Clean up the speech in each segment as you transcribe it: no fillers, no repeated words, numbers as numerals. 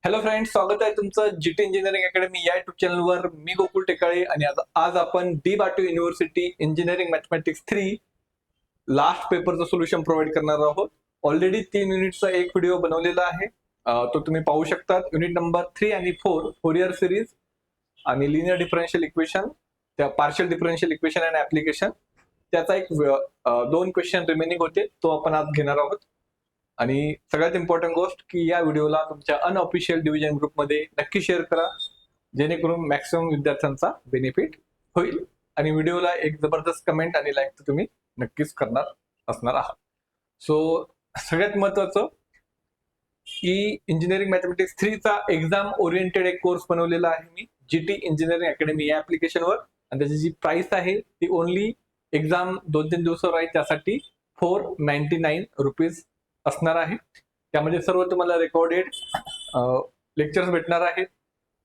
Hello friends, स्वागत आहे तुमचं जीटी इंजिनिअरिंग अकॅडमी या युट्यूब चॅनलवर. मी गोकुल टेकाळे आणि आज आपण डी बाटू युनिव्हर्सिटी इंजिनिअरिंग मॅथमॅटिक्स 3 लास्ट पेपरचं सोल्युशन प्रोव्हाइड करणार आहोत. ऑलरेडी 3 युनिटचा एक व्हिडिओ बनवलेला आहे, तो तुम्ही पाहू शकता. युनिट नंबर 3 आणि 4 फोरियर सिरीज आणि लिनियर डिफरन्शियल इक्वेशन, त्या partial differential equation and application, त्याचा एक 2 क्वेश्चन रिमेनिंग होते, तो आपण आज घेणार आहोत. आणि सगळ्यात इम्पॉर्टंट गोष्ट की या व्हिडिओला तुमच्या अनऑफिशियल डिव्हिजन ग्रुपमध्ये नक्की शेअर करा, जेणेकरून मॅक्सिमम विद्यार्थ्यांचा बेनिफिट होईल. आणि व्हिडिओला एक जबरदस्त कमेंट आणि लाईक तर तुम्ही नक्कीच करणार असणार आहात. सो सगळ्यात महत्वाचं की इंजिनिअरिंग मॅथमॅटिक्स 3 चा एक्झाम ओरिएंटेड एक कोर्स बनवलेला आहे मी जीटी इंजिनिअरिंग अकॅडमी या ऍप्लिकेशनवर. आणि त्याची जी प्राइस आहे ती ओनली एक्झाम 2-3 दिवसावर आहे, त्यासाठी 499 रुपीज असणार आहे. त्यामध्ये सर्व तुम्हाला रेकॉर्डेड लेक्चर्स भेटणार आहेत,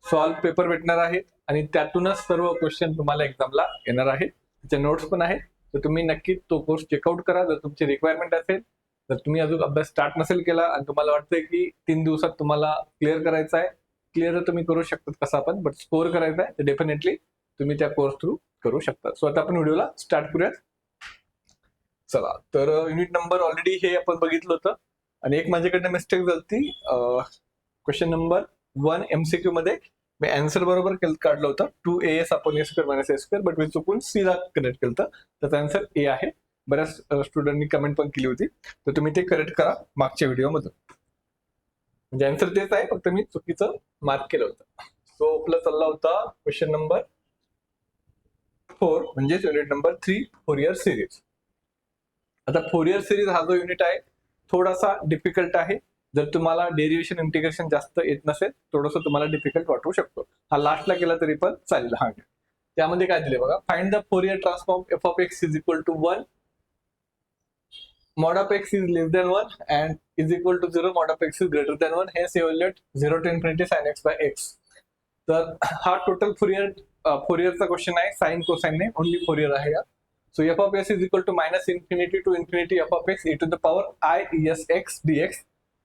सॉल्व पेपर भेटणार आहेत आणि त्यातूनच सर्व क्वेश्चन तुम्हाला एक्झामला येणार आहेत. त्याचे नोट्स पण आहेत, तर तुम्ही नक्की तो कोर्स चेकआउट करा जर तुमची रिक्वायरमेंट असेल. जर तुम्ही अजून अभ्यास स्टार्ट नसेल केला आणि तुम्हाला वाटतंय की 3 दिवसात तुम्हाला क्लिअर करायचा आहे, क्लिअर तुम्ही करू शकता कसं आपण, बट स्कोअर करायचा आहे तर डेफिनेटली तुम्ही त्या कोर्स थ्रू करू शकता. सो आता आपण व्हिडिओला स्टार्ट करूयात. चला, तर युनिट नंबर ऑलरेडी हे आपण बघितलं होतं आणि एक माझ्याकडनं मिस्टेक झाली. क्वेश्चन नंबर 1 MCQ मध्ये मी आन्सर बरोबर काढलं होतं 2as upon a² - a², but मी चुकून c ला कनेक्ट केलं होतं, त्याचा आन्सर a आहे. बऱ्याच स्टुडंटनी कमेंट पण केली होती, तर तुम्ही ते करेक्ट करा मागच्या व्हिडिओमधून. म्हणजे आन्सर तेच आहे, फक्त मी चुकीचं मार्क केलं होतं. सो आपला चालला होता क्वेश्चन नंबर 4 म्हणजे युनिट नंबर 3 फोरियर सिरीज. आता फोरियर सिरीज हा जो युनिट आहे थोडासा डिफिकल्ट आहे. जर तुम्हाला डेरिव्हेशन इंटिग्रेशन जास्त येत नसेल, थोडंसं तुम्हाला डिफिकल्ट वाटू शकतो. हा लास्टला केला तरी पण चालेल. हा त्यामध्ये काय दिले बघा, find the Fourier transform f of x is equal to 1, mod of x is less than 1 and is equal to 0, mod of x is greater than 1, hence evaluate 0 to infinity sin x by x. तर हा total फोरियरचा question आहे, sine cosine नाही, only Fourier आहे यार. So f of s is equal to minus infinity to infinity f of x e to the power I s x dx.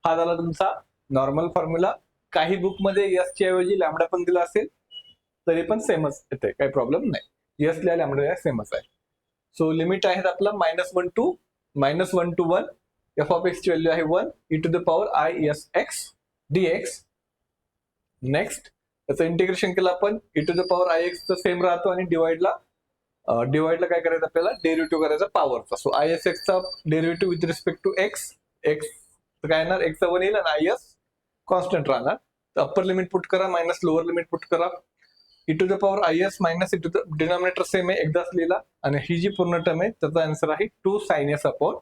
हा झाला तुमचा normal formula. काही बुक मध्ये s च्या ऐवजी लॅम्बडा पण दिला असेल तरी पण सेमच येते, काही प्रॉब्लेम नाही. s ला लॅम्बडा सेमच आहे. सो लिमिट आहे आपला -1 to -1 f of x ची व्हॅल्यू आहे 1 e to the power I s x dx. Next त्याचं इंटिग्रेशन केलं आपण, e to the power I x चं सेम राहतो आणि डिवाइडला काय करायचं आपल्याला, डेरिव्हेटिव्ह करायचा पॉवरचा. सो आय एस एक्स चा derivative with respect to x काय येणार, एक्स चा 1 येईल आणि आय एस कॉन्स्टंट राहणार. तर अप्पर लिमिट पुट करा मायनस लोअर लिमिट पुट करा. E to the power i s minus e to the denominator same आहे, एकदाच लिहिला. आणि ही जी पूर्ण टर्म आहे त्याचा आन्सर आहे 2 sin s upon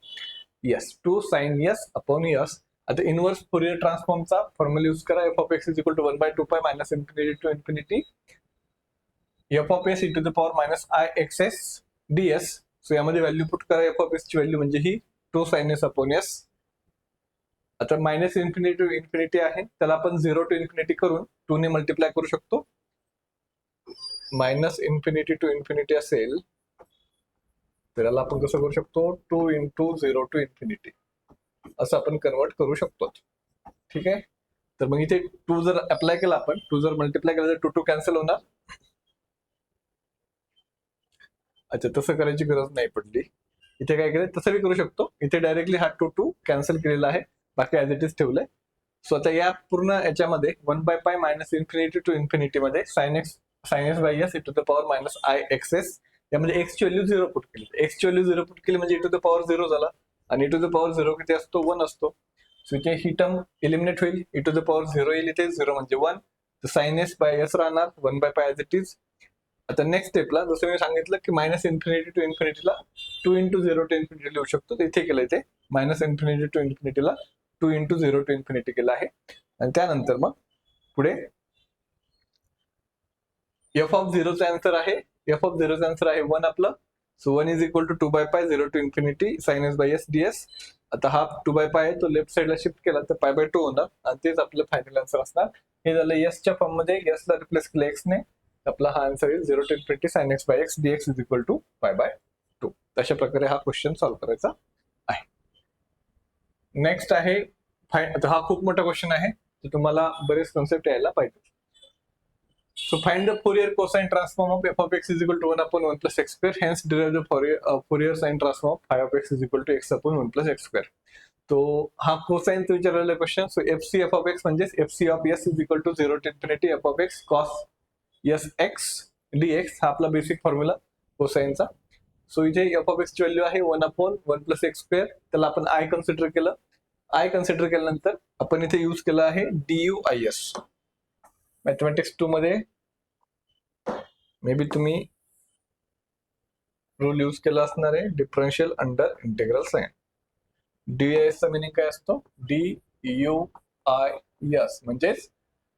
s, 2 sin s upon s. आता इनवर्स फोरियर ट्रान्सफॉर्मचा फॉर्म्युला यूज करा, f of x is equal to 1/2 minus infinity to infinity f of s e to the power minus I x s ds. So यामध्ये value put करा, f of s ची value म्हणजे ही 2 sin s upon s. आता minus infinity to infinity आहे, त्याला आपण 0 to infinity करून 2 ने मल्टिप्लाय करू शकतो. मायनस इन्फिनिटी टू इन्फिनिटी असेल तर याला आपण कसं करू शकतो, 2 into 0 to infinity असं आपण कन्वर्ट करू शकतो. ठीक आहे, तर मग इथे 2 जर अप्लाय केला आपण, 2 जर मल्टिप्लाय केला तर 2 कॅन्सल होणार. अच्छा, तसं करायची गरज नाही पडली. इथे काय केलं तसं बी करू शकतो, इथे डायरेक्टली हा 2 कॅन्सल केलेला आहे, बाकी ऍज इट इज ठेवलंय. सो आता या पूर्ण याच्यामध्ये 1/π मायनस इन्फिनिटी टू इन्फिनिटी मध्ये sin s by s e to the power minus I x s, यामध्ये x ची व्हॅल्यू 0 पुट केली. x ची व्हॅल्यू 0 पुट केली म्हणजे e टू द पॉवर 0 झाला आणि e टू द पॉवर 0 किती असतो, 1 असतो. सो इथे ही टर्म एलिमिनेट होईल, e टू द पॉवर 0 येईल, इथे 0 म्हणजे 1, तर sin s बाय s राहणार 1/π ऍज इट इज. आता नेक्स्ट स्टेपला जसं मी सांगितलं की minus infinity to इन्फिनिटीला 2 into 0 to infinity लिहू शकतो, तर इथे केलं, इथे minus infinity to इन्फिनिटीला 2 into 0 to infinity केलं आहे. आणि त्यानंतर मग पुढे f of 0 चा आन्सर आहे, f of 0 चा आन्सर आहे 1 आपलं. So 1 is equal to 2/π 0 to infinity sin s by s ds. आता हा 2/π आहे तो लेफ्ट साइडला शिफ्ट केला तर π/2 होणार आणि तेच आपलं फायनल आन्सर असणार. हे झालं s च्या फॉर्म मध्ये, s ला रिप्लेस केलं x ने, आपला हा आन्सर आहे 0 to infinity sin x by x dx is equal to π/2. अशा प्रकारे हा क्वेश्चन सॉल्व्ह करायचा आहे. नेक्स्ट आहे, आता हा खूप मोठा क्वेश्चन आहे, तर तुम्हाला बरेच कॉन्सेप्ट यायला पाहिजे. So find the Fourier cosine transform of f of x is equal to 1 upon 1 plus x square. Hence derive the Fourier sine transform of phi of x is equal to x upon 1 plus x square. तो हा cosine विचारलेला question. So f of x म्हणजेच FC of s is equal to 0 to infinity f of x cos s x dx हा आपला basic formula कोसाइनचा. So इथे f of x ची value आहे 1 upon 1 plus x square. त्याला आपण i consider केलं. i consider केल्यानंतर आपण इथे यूज केला आहे DUIS. मॅथमॅटिक्स 2 मध्ये मे बी तुम्ही रूल यूज केला असणार आहे differential under integral sign. DUIS चा मिनिंग काय असतो? DUIS म्हणजेच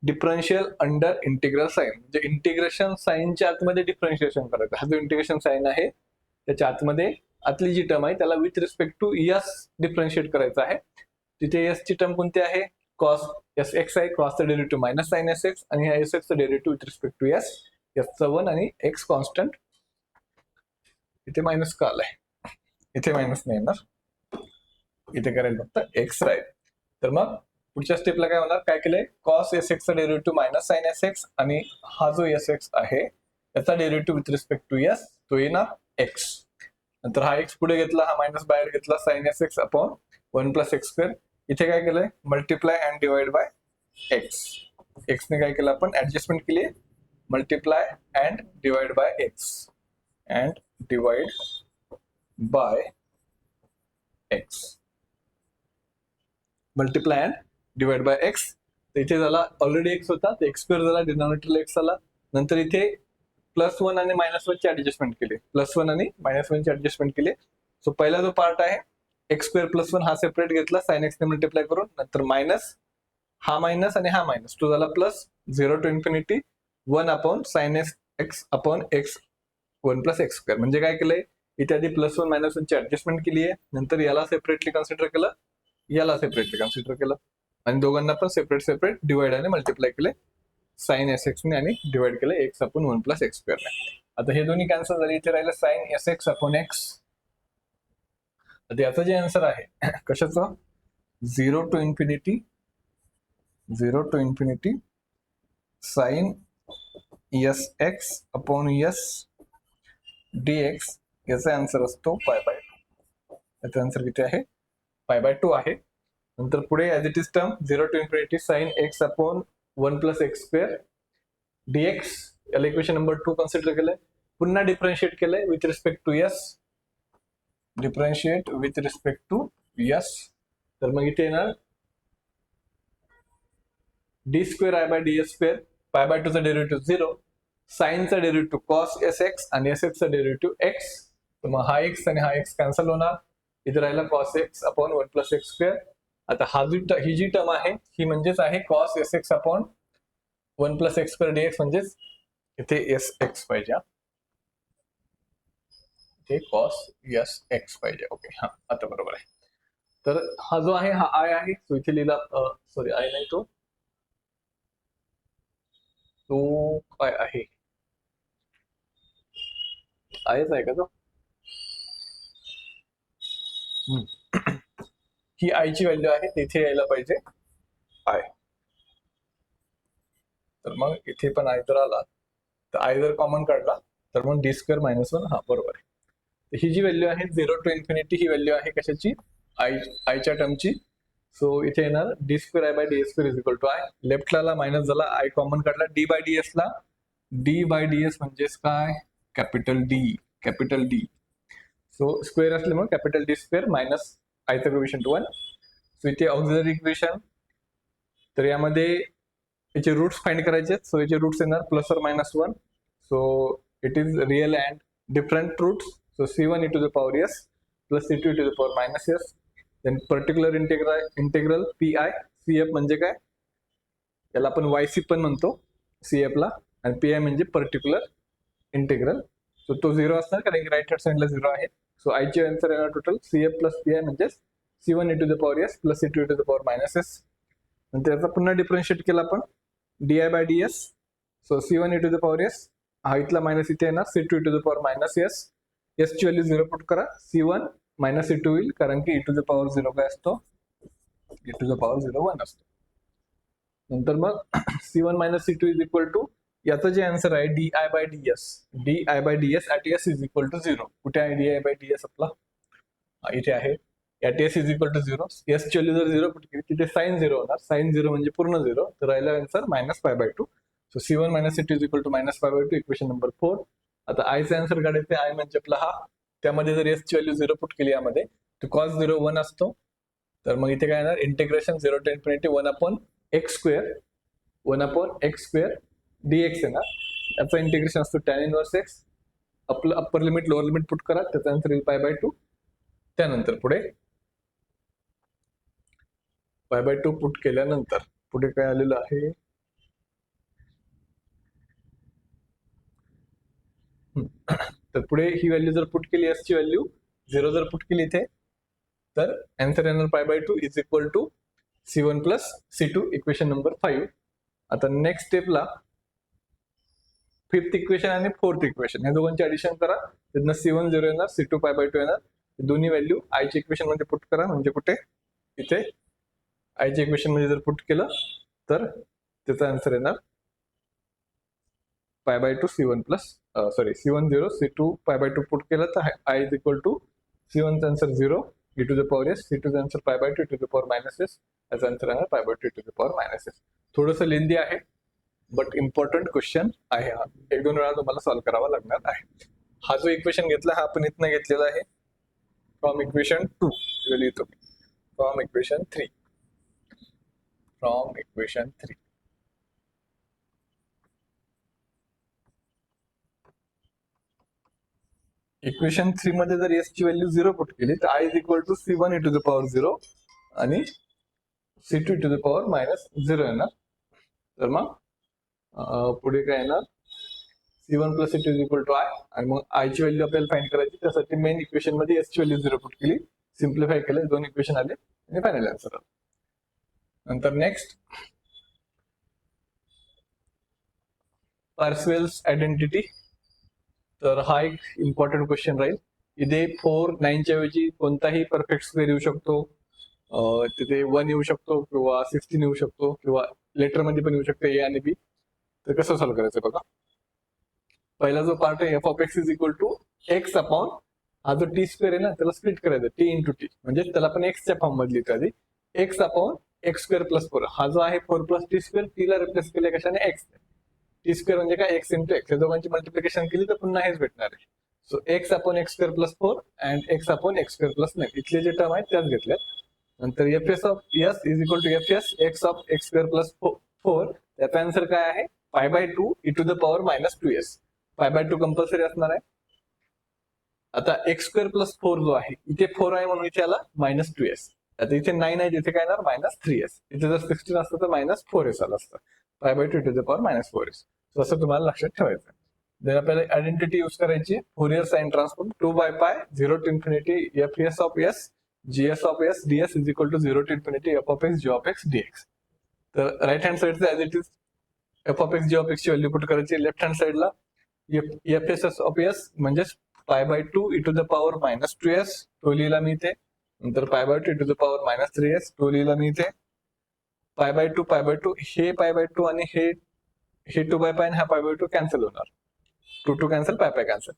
डिफरन्शियल अंडर इंटिग्रल साइन. म्हणजे इंटिग्रेशन साइनच्या आतमध्ये डिफरन्शिएशन करायचं. हा जो इंटिग्रेशन साइन आहे त्याच्या आतमध्ये आतली जी टर्म आहे त्याला with respect to s differentiate करायचं आहे. तिथे s ची टर्म कोणती आहे? cos sx आहे. cosचा डेरिव्हेटिव्ह मायनस साइन sx आणि हा sx चा derivative with respect to s. s चा 1 आणि x कॉन्स्टंट. इथे मायनस का आलाय? इथे मायनस नाही येणार, इथे करेल फक्त x राहील. तर मग पुढच्या स्टेपला काय होणार? काय केलंय? cos sx चा डेरिव्हेटिव्ह मायनस साइन sx आणि हा जो sx आहे त्याचा derivative with respect to s तो येणार x. नंतर हा x पुढे घेतला, हा मायनस बाहेर घेतला, sine sx upon 1 plus x square. इथे काय केलंय? Multiply and divide by x. x ने काय केलं? आपण ऍडजस्टमेंट केली. Multiply and divide by x and divide by x. Multiply and divide by x. तर इथे झाला ऑलरेडी x होता, तर x स्क्वेअर झाला, डिनॉमिनेटरला x आला. नंतर इथे +1 आणि -1 ची ऍडजस्टमेंट केली. +1 आणि -1 ची ऍडजस्टमेंट केली. सो पहिला जो पार्ट आहे x स्क्वेअर +1 हा सेपरेट घेतला sin x ने मल्टिप्लाय करून. नंतर मायनस, हा मायनस आणि हा मायनस, तो झाला plus 0 to infinity 1 upon sin x upon x 1 plus x square. म्हणजे काय केलंय? इथे आधी +1 -1 ची ऍडजस्टमेंट केली आहे. नंतर याला सेपरेटली कन्सिडर केलं, याला सेपरेटली कन्सिडर केलं आणि दोघांना पण सेपरेट डिवाइड आणि मल्टिप्लाय केले sin sx ने आणि डिवाइड केलं x upon 1 plus x square ने. आता हे दोन्ही कॅन्सल झाले. इथे राहिलं sin sx अपॉन x. आता याचं जे आन्सर आहे कशाचं? 0 to infinity sin sx upon s dx. याचा आन्सर असतो π/2. याचा आन्सर किती आहे? π/2 आहे. नंतर पुढे as it is term 0 to infinity sin x upon 1 plus x square dx. याला इक्वेशन नंबर 2 कन्सिडर केलंय. पुन्हा डिफरन्शिएट केलंय with respect to s. Differentiate with respect to s. तर मग इथे येणार d square i by ds square. π/2 चा derivative 0, sine चा डेरिव्हेटिव्ह cos sx आणि sx चा डेरिव्हेटिव्ह x. तर मग हा x आणि हा x कॅन्सल होणार. इथे राहिला cos x upon 1 plus x square. आता ही जी टर्म आहे ही म्हणजेच आहे cos sx upon 1 plus x square dx. म्हणजेच इथे sx पाहिजे, इथे cos sx पाहिजे. ओके, हा आता बरोबर आहे. तर हा जो आहे हा i आहे. तो इथे लिहिला, सॉरी i नाही, तो काय आहे? आयच आहे का तो? ही आय ची व्हॅल्यू आहे, तिथे यायला पाहिजे आय. तर मग इथे पण आय जर आला तर आय जर कॉमन काढला तर मग d स्क्वेअर -1. हा बरोबर आहे. तर ही जी व्हॅल्यू आहे 0 to infinity ही व्हॅल्यू आहे कशाची? आयच्या टर्मची. सो इथे येणार d square i by ds square is equal to I. लेफ्टला मायनस झाला, आय कॉमन काढला, d बाय ds ला. d बाय ds म्हणजेच काय? Capital D. सो स्क्वेअर असल्यामुळे कॅपिटल D स्क्वेअर मायनस आयचा कोएफिशियंट 1. सो इथे ऑक्झिलरी इक्वेशन. तर यामध्ये याचे रूट्स फाइंड करायचे. सो याचे रूट्स येणार प्लस और minus 1. So it is real and different roots. So c1 e to the power s plus c2 e to the power minus s. Then particular integral pi. cf म्हणजे काय? याला आपण yc पण म्हणतो cf ला. आणि pi म्हणजे particular integral. So तो 0 असणार कारण की राईट हँड साइडला 0 आहे. सो आय चे आन्सर येणार टोटल cf प्लस pi म्हणजे c1 e to the power s plus c2 e to the power minus s. नंतर याचा पुन्हा डिफरन्शिएट केला आपण di by ds. So c1 e to the power s, हा इथला मायनस इथे येणार, c2 e to the power minus s. s ची व्हॅल्यू 0 पुट करा, c1 मायनस c2 होईल कारण की e to the power 0 काय असतो? e to the power 0 1 असतो. नंतर मग C1 minus C2 is equal to याचं जे आन्सर आहे di/ds at s is equal to 0. कुठे आहे di/ds आपला? इथे आहे. at s is equal to 0. s ची व्हॅल्यू जर 0 पुट केली तिथे साइन 0 होणार. साइन 0 म्हणजे पूर्ण 0. तर राहिला answer -π/2. So C1 minus C2 is equal to -π/2. Equation number 4. आता i चा आन्सर काढायचा. i म्हणजे आपला हा. त्यामध्ये जर s ची व्हॅल्यू 0 पुट केली यामध्ये तर cos 0 1 असतो. तर मग इथे काय येणार? Integration 0 to infinity 1/x² dx येणार. याचं इंटिग्रेशन असतो tan इनवर्स x. आपलं upper limit lower limit put करा, त्याचा आन्सर येईल π/2. त्यानंतर पुढे π/2 पुट केल्यानंतर पुढे काय आलेलं आहे? तर पुढे ही व्हॅल्यू जर पुट केली, s ची व्हॅल्यू 0 जर पुट केली इथे, तर आन्सर येणार π/2 is equal to C1 plus C2. Equation number 5. आता नेक्स्ट स्टेपला 5th इक्वेशन आणि 4th इक्वेशन या दोघांचे ऍडिशन करा. त्यातनं C1 0 येणार, C2 π/2 येणार. दोन्ही व्हॅल्यू i च्या इक्वेशन मध्ये पुट करा. म्हणजे कुठे? इथे i च्या इक्वेशन मध्ये जर पुट केलं तर त्याचा आन्सर येणार π/2 C1 plus C1 0 C2 π/2 put केलं तर i is equal to C1 चा answer 0 e to the power s, C2 चा answer π/2 e to the power minus s. याचा आन्सर येणार π/2 e to the power minus s. थोडंसं लेंदी आहे but important question आहे हा. 1-2 वेळा तुम्हाला सॉल्व्ह करावा लागणार आहे. हा जो इक्वेशन घेतला हा आपण इथनं घेतलेला आहे फ्रॉम इक्वेशन 2. लिहितो from equation 3. From equation 3. Equation 3 मध्ये जर s ची व्हॅल्यू 0 पुट केली तर i is equal to C1 e to the power 0 आणि C2 e to the power minus 0 येणार. तर मग पुढे काय येणार? C1 plus C2 is equal to i आणि मग i ची व्हॅल्यू आपल्याला फाइंड करायची. त्यासाठी मेन इक्वेशन मध्ये s ची व्हॅल्यू 0 पुट केली, सिम्प्लिफाय केलं, 2 इक्वेशन आले आणि फायनल आन्सर आला. नंतर नेक्स्ट पार्सेवल्स आयडेंटिटी. तर हा एक इम्पॉर्टंट क्वेश्चन राहील. इथे 4 9 च्या ऐवजी कोणताही परफेक्ट स्क्वेअर येऊ शकतो, तिथे 1 येऊ शकतो किंवा 16 येऊ शकतो किंवा लेटर मध्ये पण येऊ शकतो a आणि b. तर कसं सॉल्व्ह करायचं बघा. पहिला जो पार्ट आहे f of x is equal to x upon हा जो टी स्क्वेअर आहे ना त्याला स्प्लिट करायचं t इंटू टी, म्हणजे त्याला आपण x च्या फॉर्म मध्ये लिहितो आधी. x upon x square plus 4 हा जो आहे 4 प्लस टी स्क्वेअर, टी ला रिप्लेस केल्या कशाने? x. टी स्क्वेअर म्हणजे काय? x into x. या दोघांची मल्टिप्लिकेशन केली तर पुन्हा हेच भेटणार आहे. So x upon x square plus 4 and x upon x square plus 9 इथले जे टर्म आहेत त्याच घेतल्यात. नंतर fs of s is equal to fs x of x square plus 4. त्याचा आन्सर काय आहे? π/2 e to the power minus 2s. π/2 compulsory असणार आहे. आता x स्क्वेअर प्लस 4 जो आहे इथे 4 आहे म्हणून इथे आला मायनस 2s. आता इथे 9 आहे, तिथे काय येणार? Minus 3s. इथे जर 16 असतं तर मायनस 4s आलं असतं. π/2 to the power minus 4s. So असं तुम्हाला लक्षात ठेवायचं. जर आपल्याला आयडेंटिटी यूज करायची Fourier sine transform 2/π 0 to infinity fs of s gs of s ds is equal to 0 to infinity f of x g of x dx. तर right hand साइडचे as it is f of x g of x ची value put करायची. Left hand साइडला fs of s म्हणजे π/2 e to the power minus 2s तो लिहिला मी इथे. नंतर π/2 e to the power minus 3s तो लिहिला मी इथे. π/2 हे π/2 आणि हे 2/π आणि हा π/2 कॅन्सल होणार. 2 कॅन्सल, π कॅन्सल.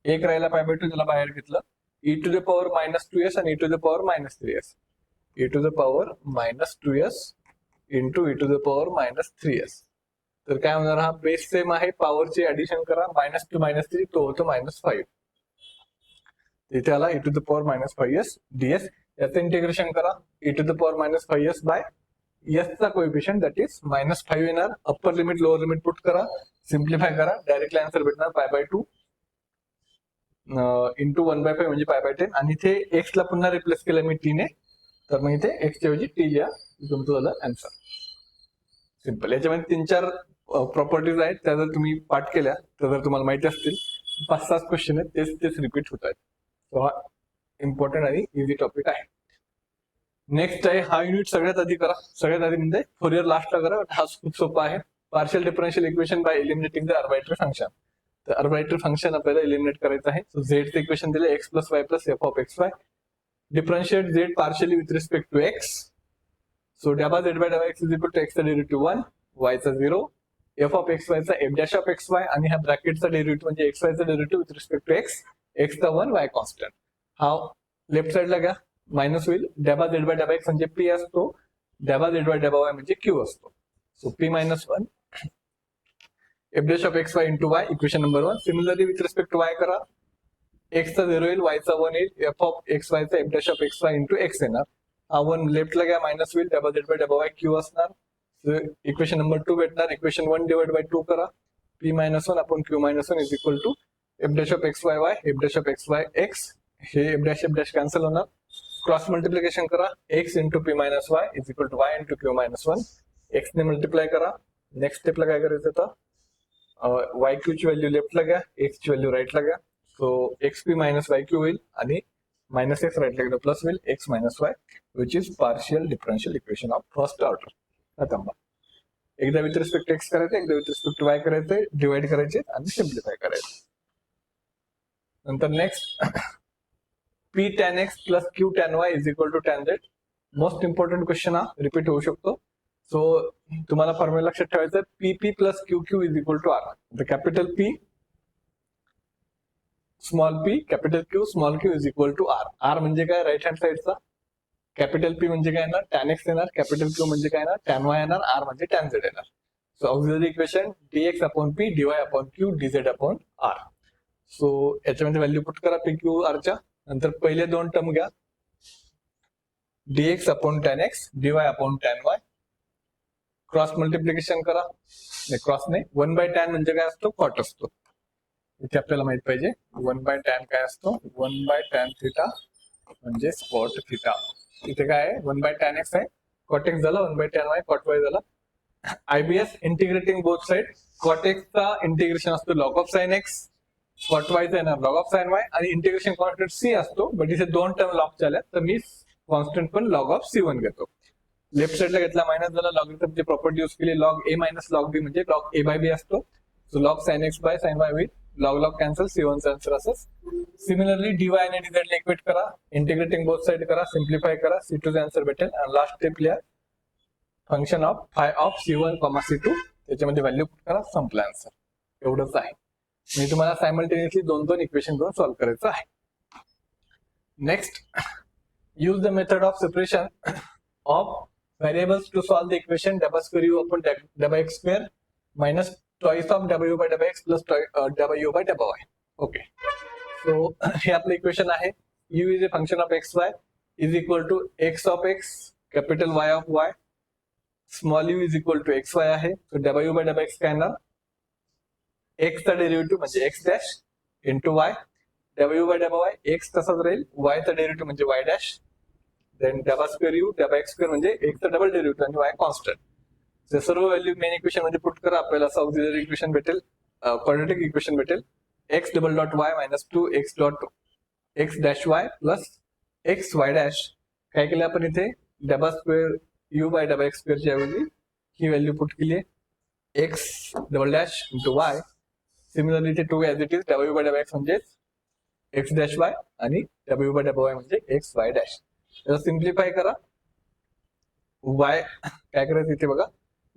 एक राहिला π/2 त्याला बाहेर घेतलं. e to the power minus 2s आणि e to the power minus 3s. e to the power minus 2s into e to the power minus 3s. तर काय होणार? हा बेस सेम आहे, पॉवरची ऍडिशन करा. -2 -3 तो होतो -5. इथे आला e to the power minus 5s ds. याचं इंटिग्रेशन करा. e to the power minus 5s by s चा कोएफिशियंट दॅट इज -5 येणार. Upper limit lower limit put करा, सिम्प्लिफाय करा, डायरेक्टली आन्सर भेटणार π/2 इंटू 1/5 म्हणजे π/10. आणि इथे x ला पुन्हा रिप्लेस केलं मी t ने, तर मग इथे x च्या ऐवजी t लिहा. तुमचं झालं आन्सर. सिंपल. याच्यामध्ये 3-4 प्रॉपर्टीज आहेत, त्या जर तुम्ही पाठ केल्या तर जर तुम्हाला माहिती असतील 5-6 क्वेश्चन आहेत तेच रिपीट होत आहेत. सो हा इम्पॉर्टंट आणि इझी टॉपिक आहे. नेक्स्ट आहे हा युनिट सगळ्यात आधी करा. सगळ्यात आधी म्हणजे फोरियर लास्टला करा. हा खूप सोपा आहे. Partial differential equation by eliminating the arbitrary function. तर आर्बिट्ररी फंक्शन आपल्याला एलिमिनेट करायचं आहे. सो झेड चे इक्वेशन दिले x plus Y plus F of x Y. Differentiate Z partially with respect to X. So डॅबा झेड बाय डॅबा X is equal to एक्सचा derivative 1, वायचा 0, एफ ऑफ एक्स वायचा F dash of x Y आणि ह्या ब्रॅकेटचा derivative म्हणजे X वायचा derivative with respect to x, एक्सचा 1, वाय कॉन्स्टंट. हा लेफ्ट साइडला घ्या, मायनस होईल. डॅबा झेड बाय डॅबा एक्स म्हणजे पी असतो, डॅबा झेड बाय डॅबा वाय म्हणजे क्यू असतो. So P minus 1 F dash of x Y into Y, equation number 1. Similarly with respect to Y करा, एक्सचा 0 येईल, वायचा 1 येईल, एफ ऑफ एक्स वायचा F dash of x Y into X येणार. हा 1 लेफ्टला घ्या, मायनस होईल, डॅबा झेड बाय डॅबा वाय क्यू असणार. इक्वेशन नंबर 2 भेटणार, इक्वेशन 1 डिवाइड बाय 2 करा, p minus 1 upon q minus 1 is equal to f dash of x y y, f dash of x y x, हे एफ डॅश कॅन्सल होणार. Cross multiplication करा, x into p minus y is equal to y into q minus 1, x ने multiply करा. Next स्टेपला काय करायचं आता, y q ची व्हॅल्यू लेफ्टला घ्या, एक्स ची व्हॅल्यू राईटला घ्या. So x p minus y q होईल आणि मायनस एक्स राईटला गेलं प्लस होईल, x minus y which is partial differential equation of first order. आता एकदा विथ रिस्पेक्ट एक्स करायचं, एकदा विथ रिस्पेक्ट वाय करायचंय, डिवाइड करायचे आणि सिम्प्लिफाय करायचे. नंतर next p tan x plus q tan y is equal to tan z. Most important question हा रिपीट होऊ शकतो. सो तुम्हाला फॉर्म्युला लक्षात ठेवायचं, p p plus q q is equal to r. Capital P small p, capital Q small q is equal to r. R म्हणजे काय, right hand साइडचा. Capital P म्हणजे काय येणार, टॅन एक्स येणार. कॅपिटल क्यू म्हणजे काय येणार, टॅन वाय येणार. आर म्हणजे टॅन झेड येणार. So auxiliary equation dx upon पी, dy अपॉन क्यू, dz अपॉन आर. सो याच्यामध्ये व्हॅल्यू पुट करा पी क्यू आरच्या. नंतर पहिले दोन टर्म घ्या, dx upon tan x, dy upon tan y. Cross multiplication करा, क्रॉस नाही, 1 बाय टॅन म्हणजे काय असतो, कॉट असतो. इथे आपल्याला माहित पाहिजे 1 बाय टॅन काय असतो, 1 बाय टॅन थिटा म्हणजे कॉट थिटा. इथे काय आहे, 1 बाय टॅन एक्स आहे, कॉट एक्स झाला, 1 by tan Y cot Y झाला. IBS integrating both side, cot एक्सचा इंटिग्रेशन असतो log of sine X, cot वायचा येणार लॉग ऑफ साइन वाय आणि इंटिग्रेशन कॉन्स्टंट सी असतो. बट इथे दोन टर्म लॉग झाल्या तर मी कॉन्स्टंट पण लॉग ऑफ C1 घेतो. लेफ्ट साइडला घेतला मायनस झाला, लॉगरिथमची प्रॉपर्टी यूज केली, log A minus log B म्हणजे लॉग ए बाय बी असतो. So log sine X by sine Y होईल, log log cancel, C1 answer असंच. सिमिलरली dy आणि dz ला इक्वेट करा, इंटिग्रेटिंग बोथ साइड करा, सिम्प्लिफाय करा, C2 आन्सर भेटेल. आणि लास्ट स्टेप लिहा, function of phi of C1, C2 त्याच्यामध्ये व्हॅल्यू पुट करा, संपला आन्सर. एवढंच आहे. मी तुम्हाला सायमल्टेनियसली दोन दोन इक्वेशन करून सॉल्व्ह करायचं आहे. Next, use the method of separation of variables to solve the equation डबा स्क्वेअर u upon डबा x square minus twice of डबा u by डबा x plus डबा u by डबा y. ओके, सो हे आपलं इक्वेशन आहे. u is a function of x y is equal to x of x capital Y of y, small u is equal to x y आहे. so डबा u by डबा x काय येणार, x चा derivative म्हणजे x dash into y, डबा u by डबा y x तसाच राहील, y चा डेरिव्हेटिव्ह म्हणजे y डॅश, देन डबा स्क्वेअर यू डबा एक्स स्क्वेअर म्हणजे एक्सचा डबल डेरिव्हेटिव्ह आणि वाय कॉन्स्टंट. ते सर्व व्हॅल्यू मेन इक्वेशन मध्ये पुट करा, आपल्याला असं ऑक्झिलरी इक्वेशन भेटेल, क्वाड्रॅटिक इक्वेशन भेटेल. X double dot y minus 2x dot x dash Y plus x Y dash. काय केलं आपण इथे, डबा स्क्वेअर यू बाय डबा एक्स स्क्वेअरची ऐवजी ही व्हॅल्यू पुट केली आहे, x double dash into Y. Similarly इथे 2 ॲज इट इज, डबा यू बाय डबा एक्स म्हणजे एक्स डॅश वाय आणि डबा यू बाय डबा वाय म्हणजे एक्स वाय डॅश. त्याला सिम्प्लिफाय करा. वाय काय करायचं इथे बघा,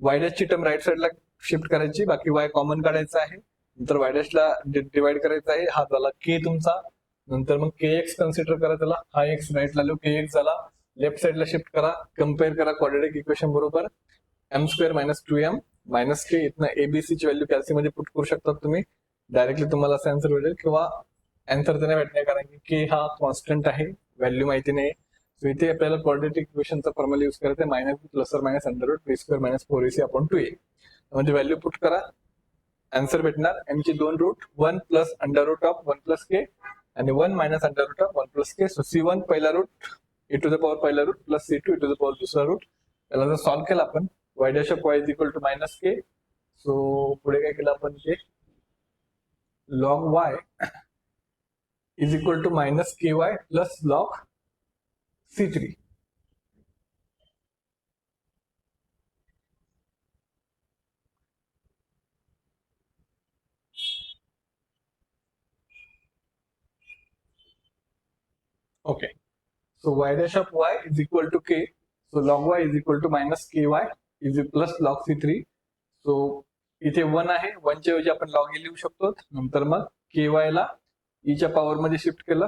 वाय डॅश ची टर्म राईट साइडला शिफ्ट करायची, बाकी वाय कॉमन काढायचं आहे. नंतर वाय डॅश ला डिवाइड करायचं आहे, हा झाला के तुमचा. नंतर मग के एक्स कन्सिडर करा त्याला, हा एक्स राईटला लो के एक्स झाला. लेफ्ट साइडला शिफ्ट करा, कम्पेअर करा क्वाड्रॅटिक इक्वेशन बरोबर. M square minus 2m minus k, इथनं एबीसी ची व्हॅल्यू कॅल्सी मध्ये पुट करू शकता तुम्ही. डायरेक्टली तुम्हाला असं आन्सर भेटेल, किंवा आन्सर तर नाही भेटणार कारण की के हा कॉन्स्टंट आहे, व्हॅल्यू माहिती नाही. सो इथे आपल्याला क्वाड्रॅटिक इक्वेशनचा फॉर्म्युला यूज करायचा आहे, मायनस प्लस और minus under root B square minus 4ac upon 2a. म्हणजे व्हॅल्यू पुट करा, आन्सर भेटणार. एम ची दोन root, 1 plus under root of 1 plus K आणि 1 minus under root of 1 plus K. So C1 पहिला root e to the power पहिला root plus C2 e to the power दुसरा root. त्याला जर सॉल्व्ह केला आपण, y dash of y is equal to minus k. So पुढे काय केलं आपण, ते log y is equal to minus k y plus log C3. Okay, so y dash of y is equal to k. So log y is equal to minus k y is plus log C3. So इथे 1 आहे, 1 च्या ऐवजी आपण log a लिहू शकतो. नंतर मग k y ला e च्या पॉवर मध्ये शिफ्ट केलं,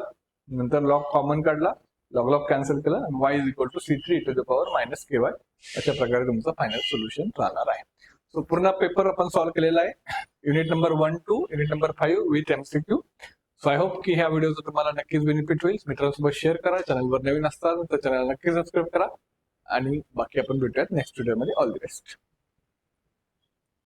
नंतर लॉग कॉमन काढला, लॉग लॉग कॅन्सल केलं आणि y is equal to C3 to the power minus k y. अशा प्रकारे तुमचं फायनल सोल्युशन राहणार आहे. सो पूर्ण पेपर आपण सॉल्व्ह केलेला आहे, unit number 1 to unit number 5 with MCQ. So I hope की ह्या व्हिडिओचा तुम्हाला नक्कीच बेनिफिट होईल. मित्रांसोबत शेअर करा, चॅनलवर नवीन असताल तर चॅनल नक्की सबस्क्राईब करा आणि बाकी आपण भेटूयात नेक्स्ट व्हिडिओमध्ये. All the best.